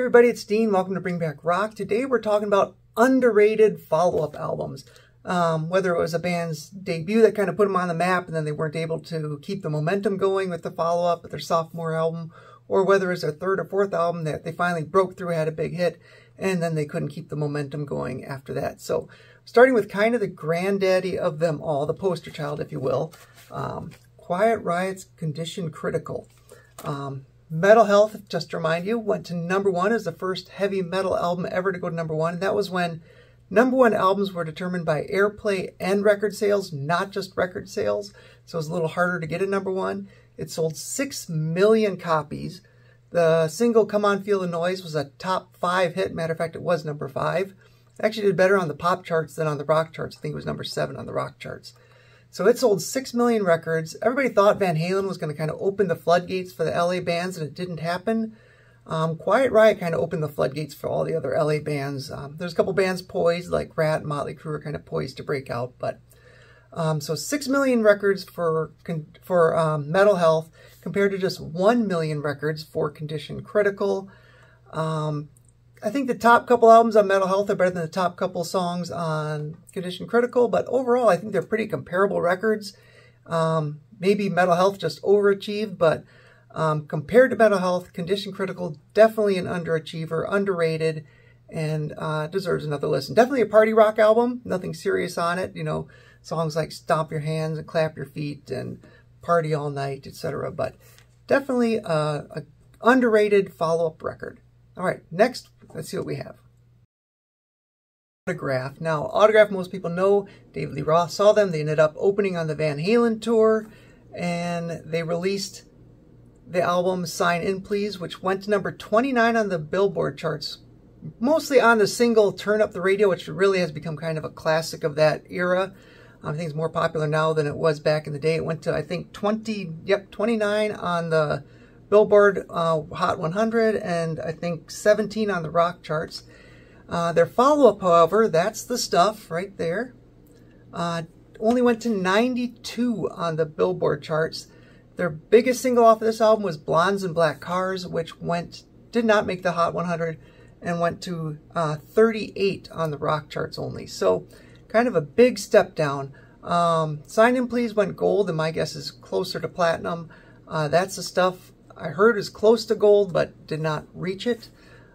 everybody, it's Dean. Welcome to Bring Back Rock. Today we're talking about underrated follow-up albums. Whether it was a band's debut that kind of put them on the map and then they weren't able to keep the momentum going with the follow-up with their sophomore album, or whether it's their third or fourth album that they finally broke through, had a big hit, and then they couldn't keep the momentum going after that. So starting with kind of the granddaddy of them all, the poster child, if you will, Quiet Riot's Condition Critical. Metal Health, just to remind you, went to #1 as the first heavy metal album ever to go to #1. And that was when #1 albums were determined by airplay and record sales, not just record sales. So it was a little harder to get a #1. It sold 6 million copies. The single Come On Feel the Noise was a top 5 hit. Matter of fact, it was #5. It actually did better on the pop charts than on the rock charts. I think it was #7 on the rock charts. So it sold 6 million records. Everybody thought Van Halen was going to kind of open the floodgates for the LA bands, and it didn't happen. Quiet Riot kind of opened the floodgates for all the other LA bands. There's a couple bands poised, like Ratt and Motley Crue are kind of poised to break out. But so 6 million records for Metal Health compared to just 1 million records for Condition Critical. I think the top couple albums on Metal Health are better than the top couple songs on Condition Critical, but overall I think they're pretty comparable records. Maybe Metal Health just overachieved, but compared to Metal Health, Condition Critical, definitely an underachiever, underrated, and deserves another listen. Definitely a party rock album, nothing serious on it. You know, songs like Stomp Your Hands and Clap Your Feet and Party All Night, etc. But definitely a underrated follow-up record. All right, next, let's see what we have. Autograph. Now, Autograph, most people know. David Lee Roth saw them. They ended up opening on the Van Halen tour, and they released the album Sign In Please, which went to #29 on the Billboard charts, mostly on the single Turn Up the Radio, which really has become kind of a classic of that era. I think it's more popular now than it was back in the day. It went to, I think, 29 on the Billboard Hot 100, and I think 17 on the rock charts. Their follow-up, however, That's the Stuff right there, only went to 92 on the Billboard charts. Their biggest single off of this album was Blondes in Black Cars, which did not make the Hot 100 and went to 38 on the rock charts only. So kind of a big step down. Sign In Please went gold, and my guess is closer to platinum. That's the Stuff I heard is close to gold, but did not reach it.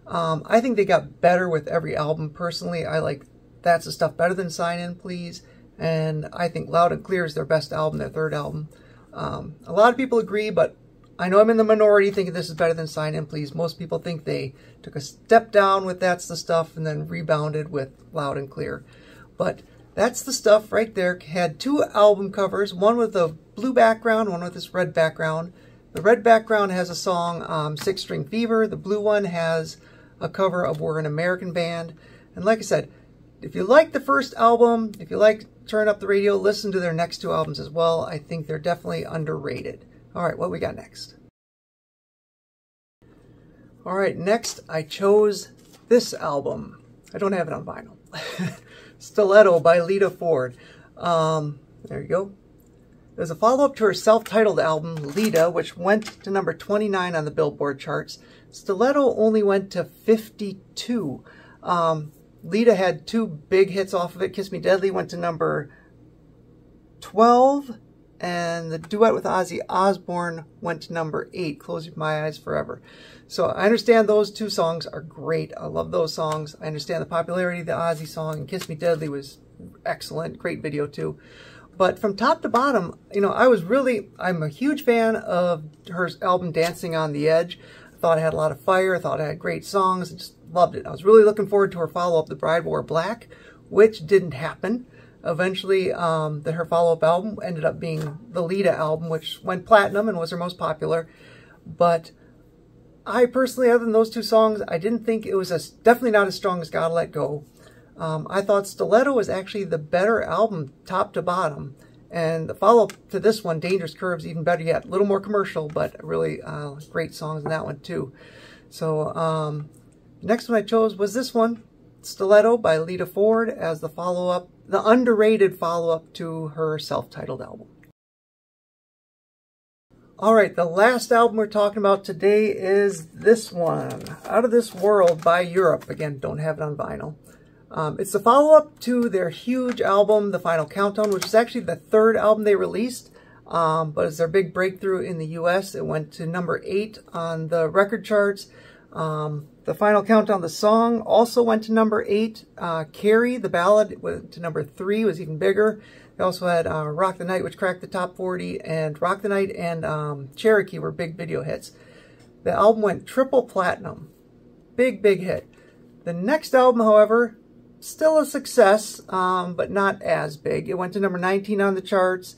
I think they got better with every album. Personally, I like That's the Stuff better than Sign In Please, and I think Loud and Clear is their best album, their third album. A lot of people agree, but I know I'm in the minority thinking this is better than Sign In Please. Most people think they took a step down with That's the Stuff and then rebounded with Loud and Clear. But That's the Stuff right there had 2 album covers, one with a blue background, one with this red background. The red background has a song, 6 String Fever. The blue one has a cover of We're an American Band. And like I said, if you like the first album, if you like Turn Up the Radio, listen to their next 2 albums as well. I think they're definitely underrated. All right, what we got next? All right, next I chose this album. I don't have it on vinyl. Stiletto by Lita Ford. There you go. There's a follow-up to her self-titled album, Lita, which went to #29 on the Billboard charts. Stiletto only went to 52. Lita had 2 big hits off of it. Kiss Me Deadly went to #12, and the duet with Ozzy Osbourne went to #8, Close My Eyes Forever. So I understand those 2 songs are great. I love those songs. I understand the popularity of the Ozzy song, and Kiss Me Deadly was excellent. Great video, too. But from top to bottom, you know, I'm a huge fan of her album Dancing on the Edge. I thought it had a lot of fire. I thought it had great songs. I just loved it. I was really looking forward to her follow-up, The Bride Wore Black, which didn't happen. Eventually, her follow-up album ended up being the Lita album, which went platinum and was her most popular. But I personally, other than those 2 songs, I didn't think it was definitely not as strong as Gotta Let Go. I thought Stiletto was actually the better album, top to bottom. And the follow-up to this one, Dangerous Curves, even better yet. A little more commercial, but really great songs in that one, too. So, next one I chose was this one, Stiletto by Lita Ford, as the follow-up, the underrated follow-up to her self-titled album. All right, the last album we're talking about today is this one, Out of This World by Europe. Again, don't have it on vinyl. It's the follow-up to their huge album, The Final Countdown, which is actually the third album they released, but it's their big breakthrough in the US. It went to number 8 on the record charts. The Final Countdown, the song, also went to number 8. Carrie, the ballad, went to number 3, was even bigger. They also had Rock the Night, which cracked the top 40, and Rock the Night and Cherokee were big video hits. The album went triple platinum. Big, big hit. The next album, however, still a success, but not as big. It went to number 19 on the charts.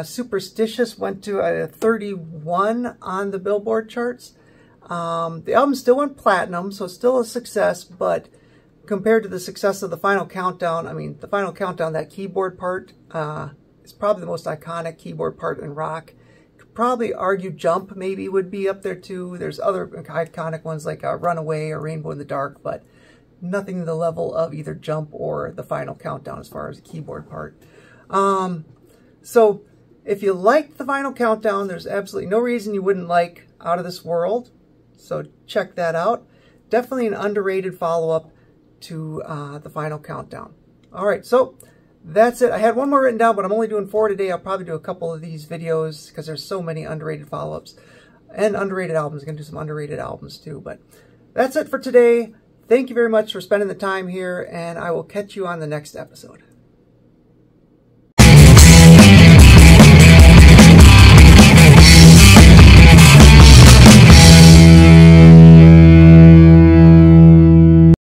Superstitious went to 31 on the Billboard charts. The album still went platinum, so still a success, but compared to the success of The Final Countdown, I mean, The Final Countdown, that keyboard part is probably the most iconic keyboard part in rock. Could probably argue Jump maybe would be up there too. There's other iconic ones like Runaway or Rainbow in the Dark, but nothing to the level of either Jump or The Final Countdown as far as the keyboard part. So if you liked The Final Countdown, there's absolutely no reason you wouldn't like Out of This World. So check that out. Definitely an underrated follow-up to The Final Countdown. All right, so that's it. I had one more written down, but I'm only doing 4 today. I'll probably do a couple of these videos because there's so many underrated follow-ups and underrated albums. I'm going to do some underrated albums too. But that's it for today. Thank you very much for spending the time here, and I will catch you on the next episode.